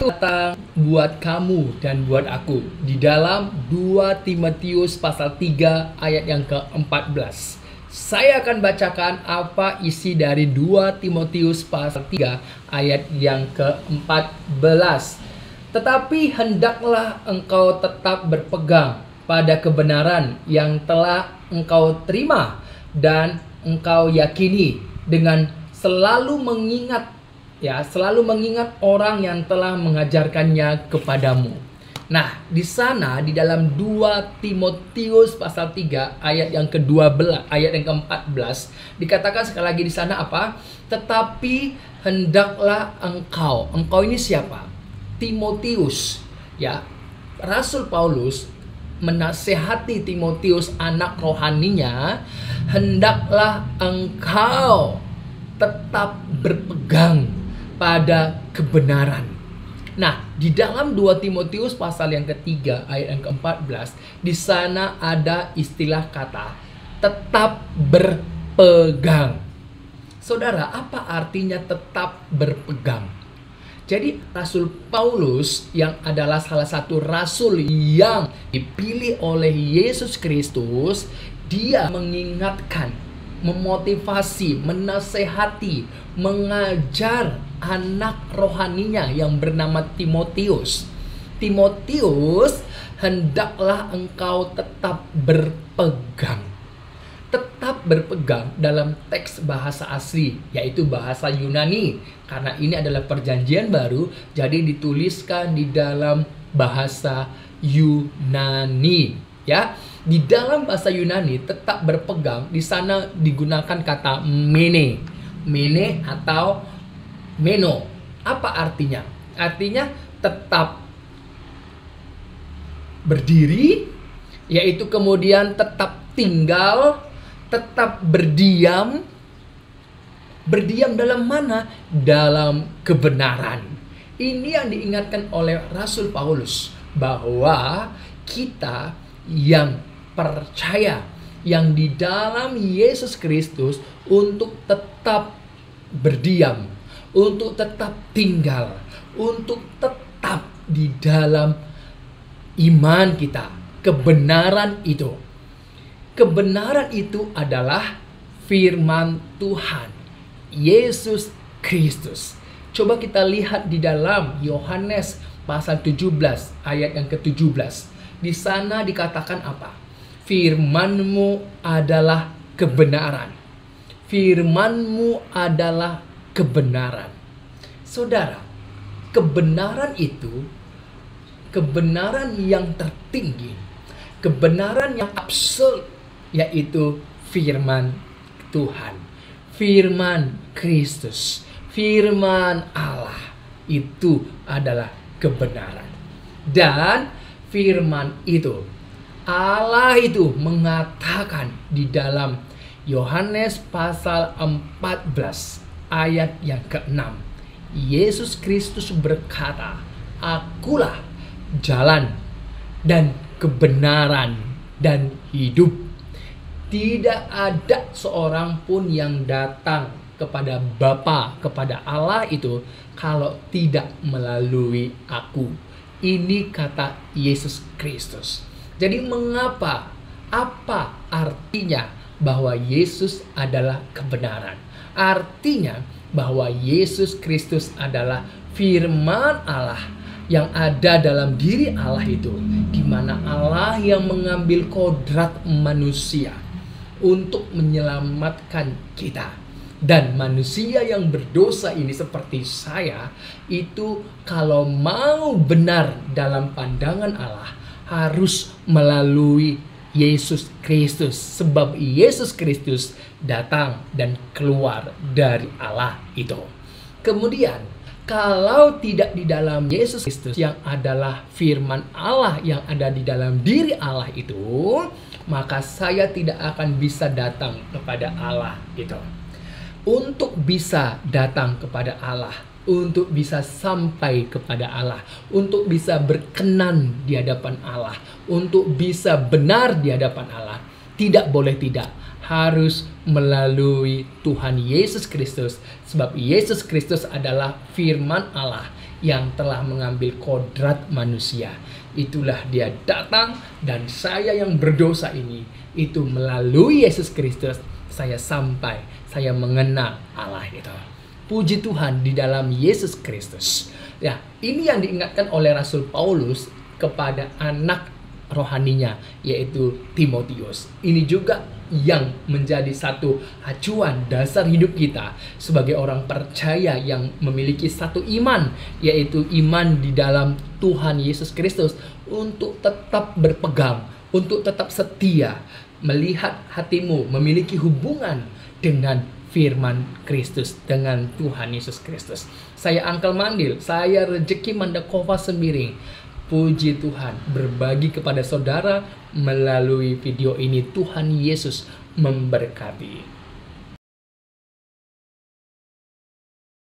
datang buat kamu dan buat aku di dalam 2 Timotius pasal 3 ayat yang ke-14. Saya akan bacakan apa isi dari 2 Timotius pasal 3 ayat yang ke-14. Tetapi hendaklah engkau tetap berpegang pada kebenaran yang telah engkau terima dan engkau yakini, dengan selalu mengingat orang yang telah mengajarkannya kepadamu. Nah, di sana di dalam 2 Timotius pasal 3 ayat yang ke-12, ayat yang ke-14 dikatakan sekali lagi di sana apa? Tetapi hendaklah engkau ini siapa? Timotius, ya. Rasul Paulus menasehati Timotius, anak rohaninya, hendaklah engkau tetap berpegang pada kebenaran. Nah, di dalam 2 Timotius pasal yang ketiga ayat yang ke-14, di sana ada istilah kata tetap berpegang. Saudara, apa artinya tetap berpegang? Jadi Rasul Paulus yang adalah salah satu rasul yang dipilih oleh Yesus Kristus, dia mengingatkan, memotivasi, menasehati, mengajar anak rohaninya yang bernama Timotius. Timotius, hendaklah engkau tetap berpegang. Tetap berpegang dalam teks bahasa asli, yaitu bahasa Yunani. Karena ini adalah perjanjian baru, jadi dituliskan di dalam bahasa Yunani. Ya, di dalam bahasa Yunani tetap berpegang di sana digunakan kata mene atau meno. Apa artinya? Artinya tetap berdiri, yaitu kemudian tetap tinggal, tetap berdiam. Berdiam dalam mana? Dalam kebenaran. Ini yang diingatkan oleh Rasul Paulus, bahwa kita yang percaya, yang di dalam Yesus Kristus, untuk tetap berdiam, untuk tetap tinggal, untuk tetap di dalam iman kita. Kebenaran itu adalah firman Tuhan Yesus Kristus. Coba kita lihat di dalam Yohanes pasal 17 ayat yang ke-17. Di sana dikatakan apa? Firman-Mu adalah kebenaran. Firman-Mu adalah kebenaran. Saudara, kebenaran itu, kebenaran yang tertinggi, kebenaran yang absolut, yaitu firman Tuhan, firman Kristus, firman Allah. Itu adalah kebenaran. Dan firman itu, Allah itu mengatakan di dalam Yohanes pasal 14 ayat yang ke-6. Yesus Kristus berkata, "Akulah jalan dan kebenaran dan hidup. Tidak ada seorang pun yang datang kepada Bapa, kepada Allah itu, kalau tidak melalui aku." Ini kata Yesus Kristus. Jadi mengapa? Apa artinya bahwa Yesus adalah kebenaran? Artinya bahwa Yesus Kristus adalah firman Allah yang ada dalam diri Allah itu, di mana Allah yang mengambil kodrat manusia untuk menyelamatkan kita. Dan manusia yang berdosa ini seperti saya, itu kalau mau benar dalam pandangan Allah, harus melalui Yesus Kristus. Sebab Yesus Kristus datang dan keluar dari Allah itu. Kemudian, kalau tidak di dalam Yesus Kristus yang adalah firman Allah yang ada di dalam diri Allah itu, maka saya tidak akan bisa datang kepada Allah itu. Untuk bisa datang kepada Allah, untuk bisa sampai kepada Allah, untuk bisa berkenan di hadapan Allah, untuk bisa benar di hadapan Allah, tidak boleh tidak, harus melalui Tuhan Yesus Kristus. Sebab Yesus Kristus adalah firman Allah yang telah mengambil kodrat manusia. Itulah dia datang, dan saya yang berdosa ini, itu melalui Yesus Kristus saya mengenal Allah itu. Puji Tuhan di dalam Yesus Kristus. Ya, ini yang diingatkan oleh Rasul Paulus kepada anak rohaninya, yaitu Timotius. Ini juga yang menjadi satu acuan dasar hidup kita sebagai orang percaya yang memiliki satu iman, yaitu iman di dalam Tuhan Yesus Kristus, untuk tetap berpegang, untuk tetap setia, melihat hatimu memiliki hubungan dengan firman Kristus, dengan Tuhan Yesus Kristus. Saya Uncle Mandil, saya Rezeki Mandakova Sembiring. Puji Tuhan, berbagi kepada saudara melalui video ini. Tuhan Yesus memberkati.